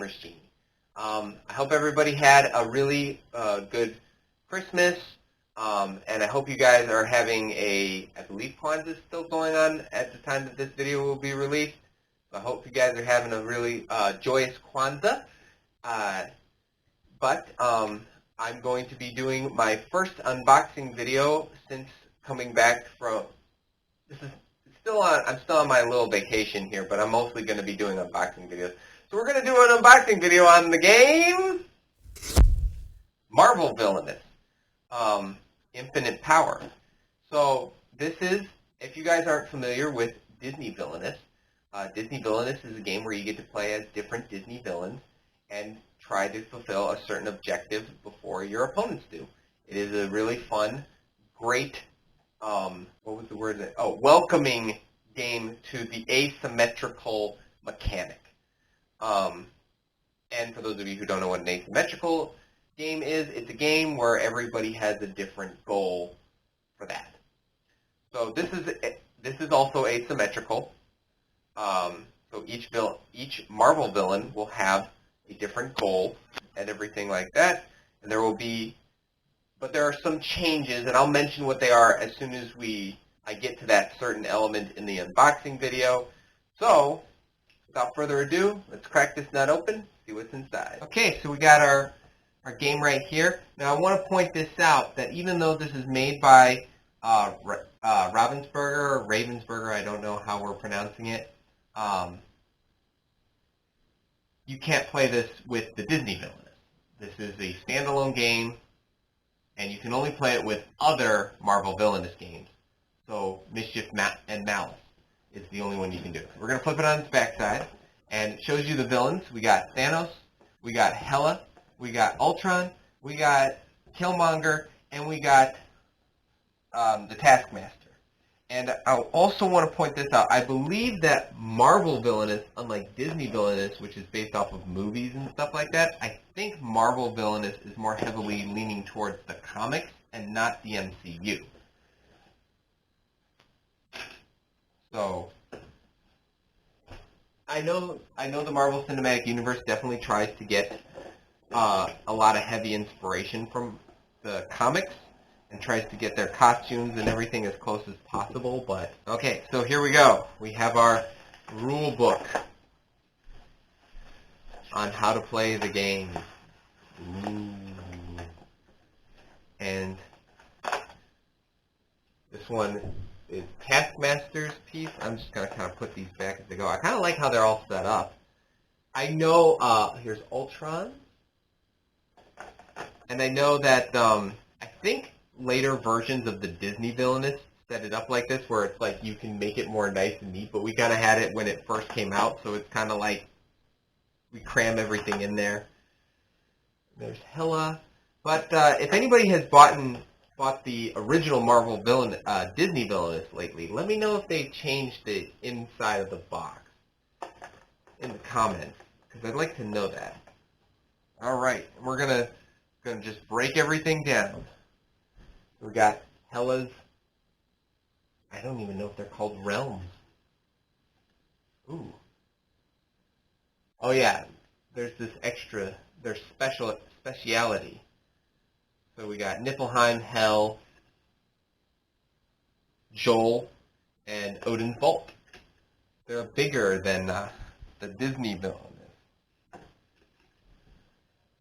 Gamer's Genie. I hope everybody had a really good Christmas, and I hope you guys are having I believe Kwanzaa is still going on at the time that this video will be released. So I hope you guys are having a really joyous Kwanzaa. But I'm going to be doing my first unboxing video since coming back from, I'm still on my little vacation here, but I'm mostly going to be doing unboxing videos. So we're going to do an unboxing video on the game Marvel Villainous, Infinite Power. So this is, if you guys aren't familiar with Disney Villainous is a game where you get to play as different Disney villains and try to fulfill a certain objective before your opponents do. It is a really fun, great, welcoming game to the asymmetrical mechanic. And for those of you who don't know what an asymmetrical game is, it's a game where everybody has a different goal for that. So this is also asymmetrical. So each Marvel villain will have a different goal and everything like that. And but there are some changes, and I'll mention what they are as soon as I get to that certain element in the unboxing video. So, without further ado, let's crack this nut open, see what's inside. Okay, so we got our game right here. Now I want to point this out, that even though this is made by Ravensburger, or Ravensburger, I don't know how we're pronouncing it, you can't play this with the Disney Villainous. This is a standalone game, and you can only play it with other Marvel Villainous games. So Mischief and Malice is the only one you can do. We're going to flip it on its backside, and it shows you the villains. We got Thanos, we got Hela, we got Ultron, we got Killmonger, and we got the Taskmaster. And I also want to point this out. I believe that Marvel Villainous, unlike Disney Villainous, which is based off of movies and stuff like that, I think Marvel Villainous is more heavily leaning towards the comics and not the MCU. So, I know the Marvel Cinematic Universe definitely tries to get a lot of heavy inspiration from the comics and tries to get their costumes and everything as close as possible, but okay, so here we go. We have our rule book on how to play the game. Ooh. And this one is Taskmaster's piece. I'm just going to kind of put these back as they go. I kind of like how they're all set up. I know, here's Ultron, and I know that, I think later versions of the Disney Villainous set it up like this, where it's like you can make it more nice and neat, but we kind of had it when it first came out, so it's kind of like we cram everything in there. There's Hela. But if anybody has bought the original Marvel Disney Villainous lately, let me know if they changed the inside of the box in the comments, because I'd like to know that. All right, we're gonna just break everything down. We got Hela's, I don't even know if they're called realms. Ooh. Oh yeah, there's this extra, there's speciality. So we got Niflheim, Hel, Joel, and Odin's Vault. They're bigger than the Disney Villainous.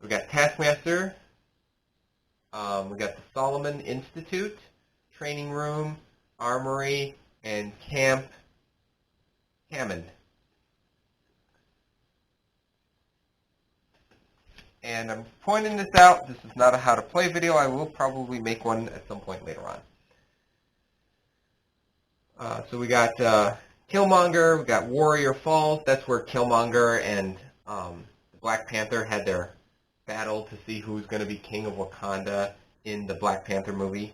We got Taskmaster. We got the Solomon Institute, Training Room, Armory, and Camp Hammond. And I'm pointing this out. This is not a how to play video. I will probably make one at some point later on. So we got Killmonger. We got Warrior Falls. That's where Killmonger and the Black Panther had their battle to see who's going to be king of Wakanda in the Black Panther movie.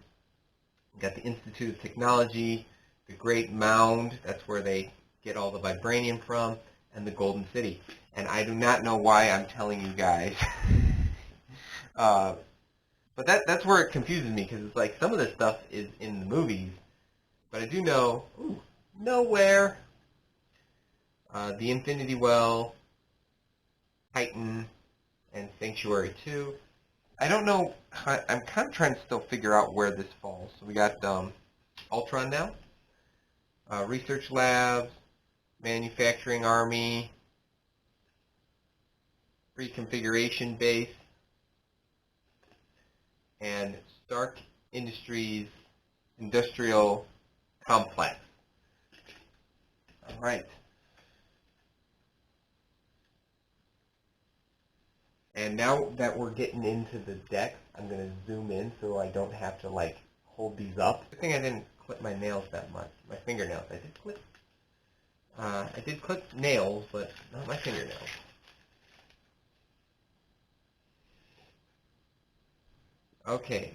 We got the Institute of Technology, the Great Mound, that's where they get all the vibranium from, and the Golden City. And I do not know why I'm telling you guys. But that's where it confuses me, because it's like some of this stuff is in the movies, but I do know, nowhere, the Infinity Well, Titan and Sanctuary 2. I don't know. I'm kind of trying to still figure out where this falls. So we got Ultron now, Research Labs, Manufacturing Army, Reconfiguration Base, and Stark Industries Industrial Complex. All right. And now that we're getting into the deck, I'm going to zoom in so I don't have to like hold these up. Good thing I didn't clip my nails that much. My fingernails. I did clip nails, but not my fingernails. Okay.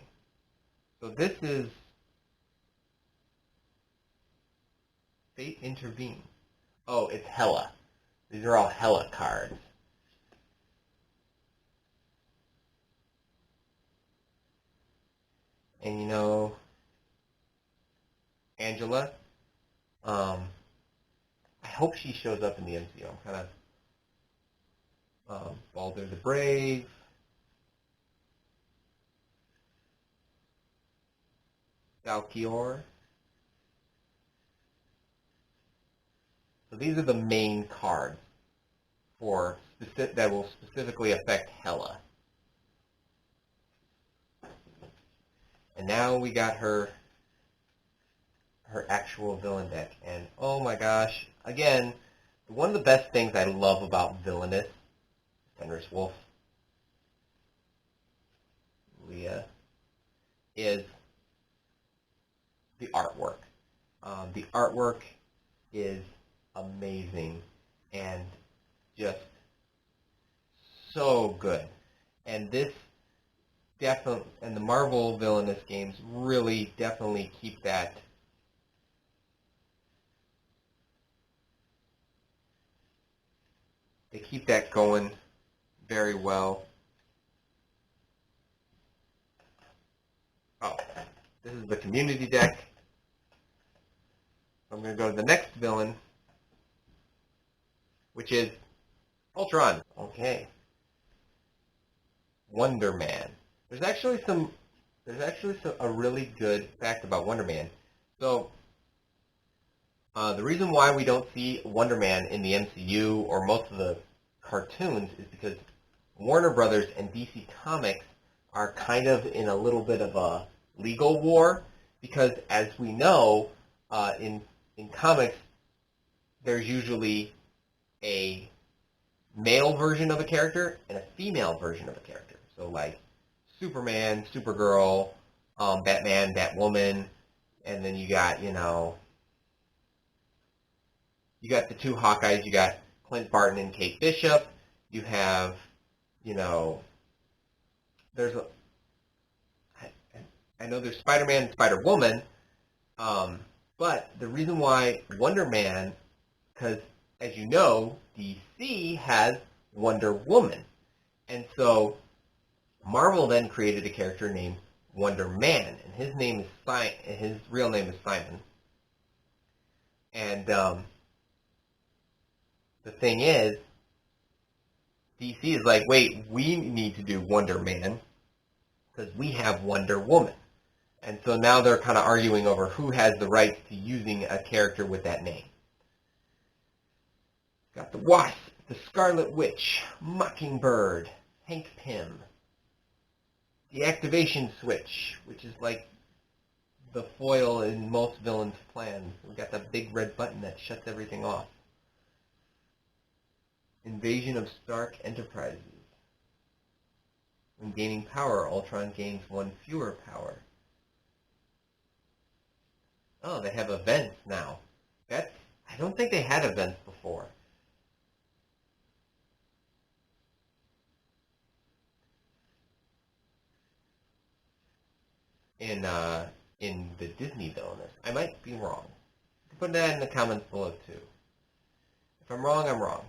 So this is Fate Intervene. Oh, it's Hela. These are all Hela cards. And you know, Angela, I hope she shows up in the MCU. I'm kind of Baldur the Brave, Valkyr. So these are the main cards for that will specifically affect Hela. And now we got her actual villain deck. And oh my gosh, again, one of the best things I love about Villainous, Fenris Wolf, Leah, is the artwork. The artwork is amazing and just so good. And this definitely, and the Marvel Villainous games really definitely keep that going very well. Oh, this is the community deck. I'm going to go to the next villain, which is Ultron. Okay. Wonder Man. There's actually a really good fact about Wonder Man. So, the reason why we don't see Wonder Man in the MCU or most of the cartoons is because Warner Brothers and DC Comics are kind of in a little bit of a legal war, because as we know, in comics, there's usually a male version of a character and a female version of a character. So like Superman, Supergirl, Batman, Batwoman, and then you got, you got the two Hawkeyes. You got Clint Barton and Kate Bishop. You have, there's I know there's Spider-Man and Spider-Woman, but the reason why Wonder Man, because as you know, DC has Wonder Woman. And so Marvel then created a character named Wonder Man, and his real name is Simon. And the thing is, DC is like, wait, we need to do Wonder Man because we have Wonder Woman. And so now they're kind of arguing over who has the rights to using a character with that name. Got the Wasp, the Scarlet Witch, Mockingbird, Hank Pym, the Activation Switch, which is like the foil in most villains' plans. We got that big red button that shuts everything off. Invasion of Stark Enterprises. When gaining power, Ultron gains one fewer power. Oh, they have events now. I don't think they had events before. In the Disney Villainous. I might be wrong. Put that in the comments below too. If I'm wrong, I'm wrong.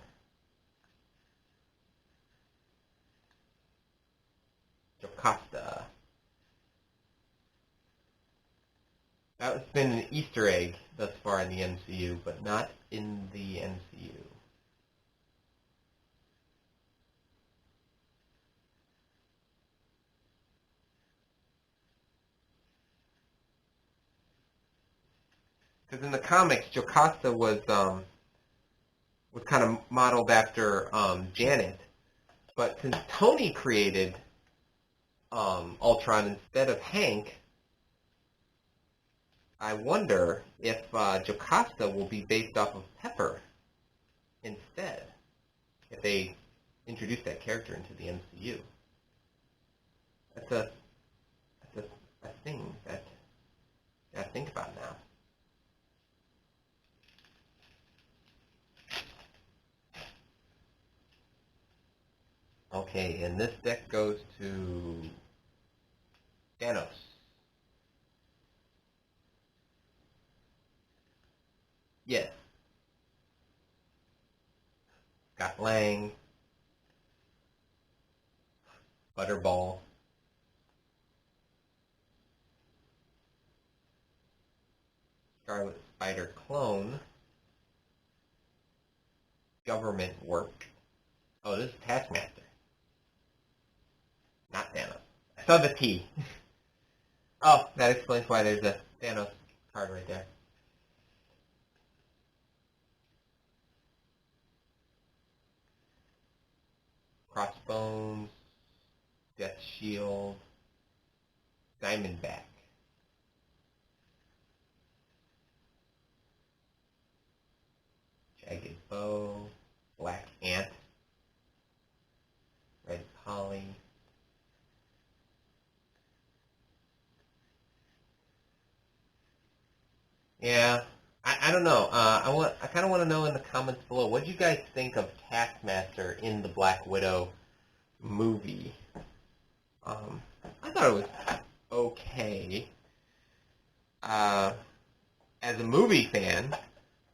Jocasta. That's been an Easter egg thus far in the MCU, but not in the MCU. Because in the comics, Jocasta was kind of modeled after Janet, but since Tony created Ultron instead of Hank, I wonder if Jocasta will be based off of Pepper instead, if they introduce that character into the MCU. That's a thing that I gotta think about now. Okay, and this deck goes to Thanos. Yes. Got Lang, Butterball, Scarlet Spider clone, Government Work. Oh, this is Taskmaster, not Thanos. I saw the T. Oh, that explains why there's a Thanos card right there. Crossbones, Death Shield, Diamondback. Jagged Bow, Black Ant, Red Polly. Yeah, I don't know. I kind of want to know in the comments below, what do you guys think of Taskmaster in the Black Widow movie? I thought it was okay. As a movie fan,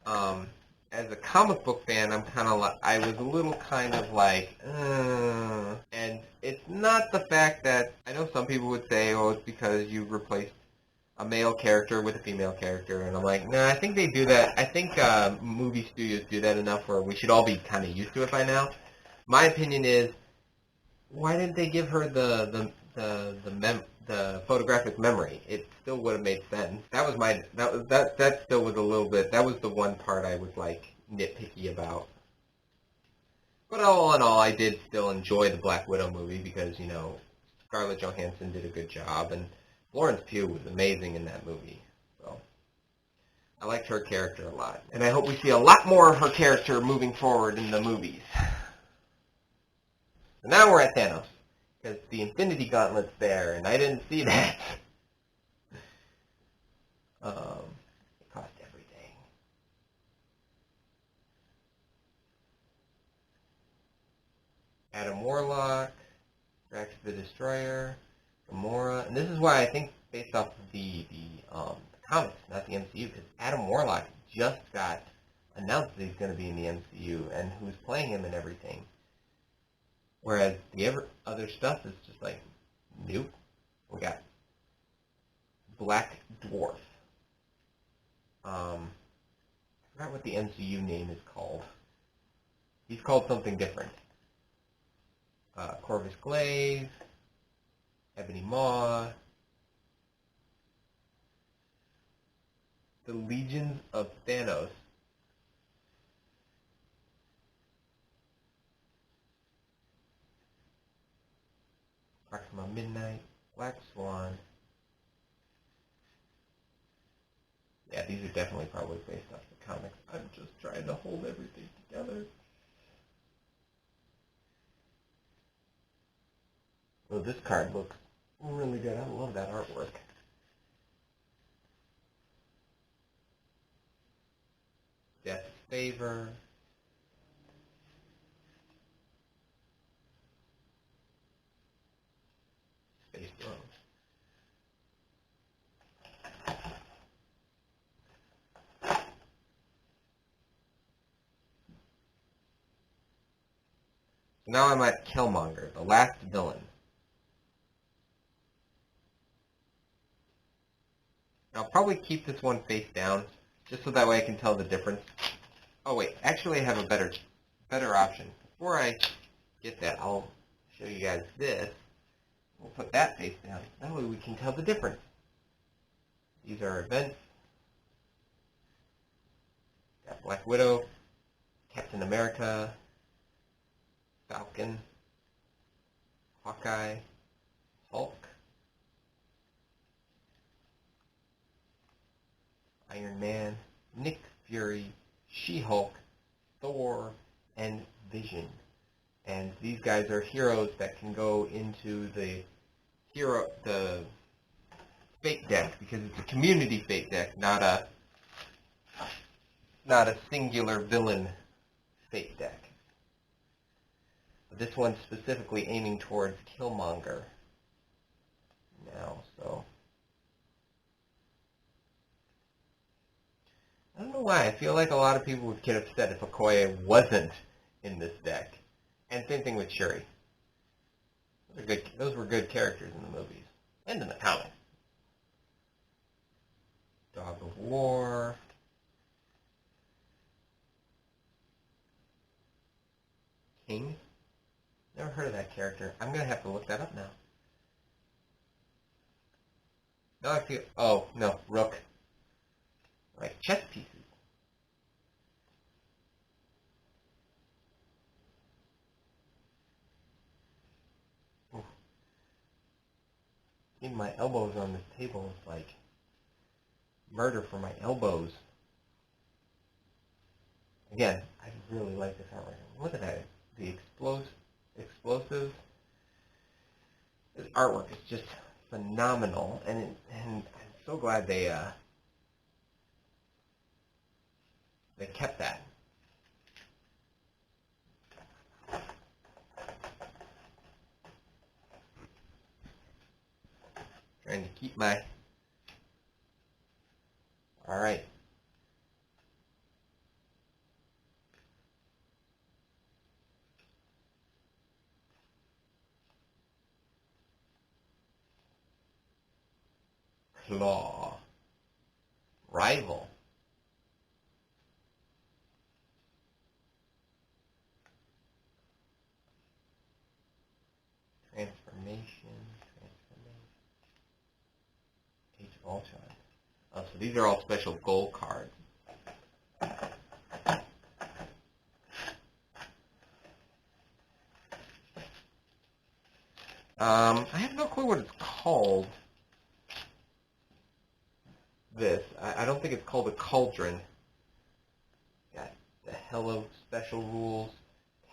as a comic book fan, I was a little kind of like, and it's not the fact that, I know some people would say, oh, it's because you replaced a male character with a female character, and I'm like, nah, I think they do that. I think movie studios do that enough where we should all be kind of used to it by now. My opinion is, why didn't they give her the photographic memory? It still would have made sense. That still was a little bit. That was the one part I was like nitpicky about. But all in all, I did still enjoy the Black Widow movie because Scarlett Johansson did a good job, and Florence Pugh was amazing in that movie. So I liked her character a lot, and I hope we see a lot more of her character moving forward in the movies. So now we're at Thanos, because the Infinity Gauntlet's there, and I didn't see that. It cost everything. Adam Warlock, Drax the Destroyer, Gamora, and this is why I think based off of the comics, not the MCU, because Adam Warlock just got announced that he's going to be in the MCU, and who's playing him and everything. Whereas the other stuff is just like, nope. We got Black Dwarf. I forgot what the MCU name is called. He's called something different. Corvus Glaive, Ebony Maw, the Legions of Thanos. Proxima Midnight, Black Swan. Yeah, these are definitely probably based off the comics. I'm just trying to hold everything together. Oh, this card looks really good. I love that artwork. Death's Favor. Space Throne. So now I'm at Killmonger, the last villain. I'll probably keep this one face down, just so that way I can tell the difference. Oh wait, actually I have a better option. Before I get that, I'll show you guys this. We'll put that face down. That way we can tell the difference. These are events. Black Widow, Captain America, Falcon, Hawkeye, Hulk, Iron Man, Nick Fury, She-Hulk, Thor, and Vision. And these guys are heroes that can go into the fate deck, because it's a community fate deck, not a singular villain fate deck. But this one's specifically aiming towards Killmonger now, so I don't know why. I feel like a lot of people would get upset if Okoye wasn't in this deck. And same thing with Shuri. Those were good characters in the movies. And in the comics. Dog of War. King? Never heard of that character. I'm going to have to look that up now. No, I feel... Oh, no. Rook. Like chess pieces. Ooh. Even my elbows on this table is like murder for my elbows. Again, I really like this artwork. Look at that. The explosives. This artwork is just phenomenal, and I'm so glad they kept that. Trying to keep my... All right. Claw. Rival. Transformation. Age of Ultron. Oh, so these are all special gold cards. I have no clue what it's called. This. I don't think it's called a cauldron. Got the Hello Special Rules,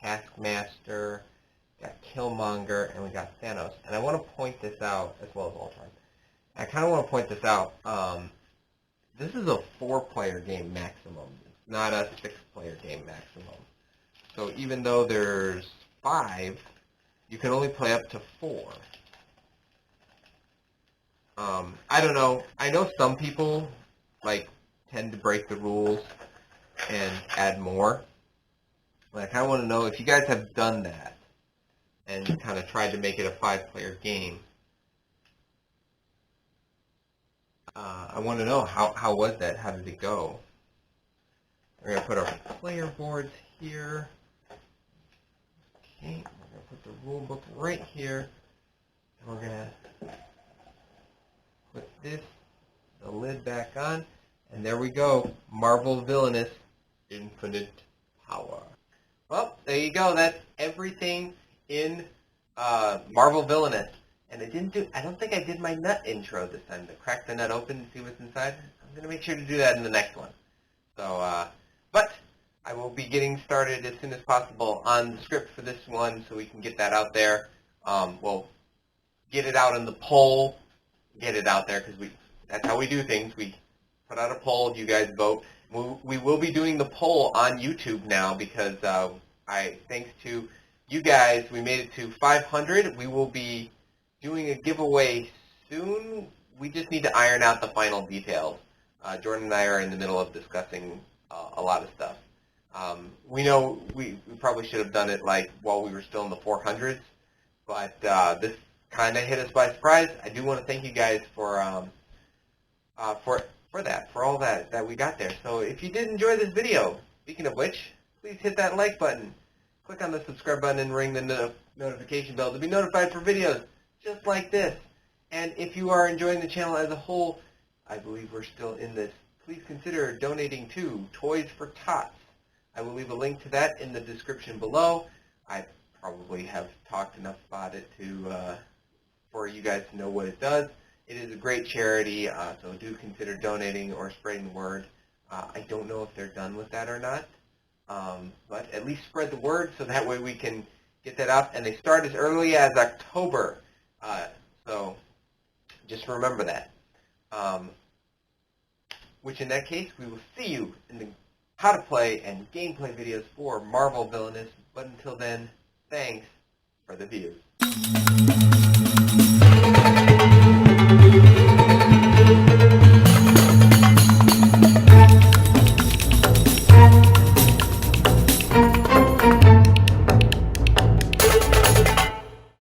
Taskmaster, got Killmonger, and we got Thanos. And I want to point this out, as well as Ultron. I kind of want to point this out. This is a 4-player game maximum. It's not a 6-player game maximum. So even though there's 5, you can only play up to 4. I don't know. I know some people tend to break the rules and add more. But I kind of want to know if you guys have done that and kind of tried to make it a 5-player game. I want to know how was that? How did it go? We're going to put our player boards here. Okay, we're going to put the rule book right here. And we're going to put the lid back on. And there we go. Marvel Villainous, Infinite Power. Well, there you go. That's everything in Marvel Villainous. And I don't think I did my nut intro this time, to crack the nut open and see what's inside. I'm going to make sure to do that in the next one. So, but I will be getting started as soon as possible on the script for this one, so we can get that out there. We'll get it out in the poll, get it out there, because that's how we do things. We put out a poll, you guys vote. We will be doing the poll on YouTube now, because thanks to you guys, we made it to 500. We will be doing a giveaway soon. We just need to iron out the final details. Jordan and I are in the middle of discussing a lot of stuff. We know we probably should have done it while we were still in the 400s, but this kind of hit us by surprise. I do want to thank you guys for all that we got there. So if you did enjoy this video, speaking of which, please hit that like button, click on the subscribe button, and ring the notification bell to be notified for videos just like this. And if you are enjoying the channel as a whole, I believe we're still in this please consider donating to Toys for Tots. I will leave a link to that in the description below. I probably have talked enough about it for you guys to know what it does. It is a great charity, so do consider donating or spreading the word. I don't know if they're done with that or not, but at least spread the word so that way we can get that out. And they start as early as October, so just remember that. Which in that case, we will see you in the how to play and gameplay videos for Marvel Villainous. But until then, thanks for the views.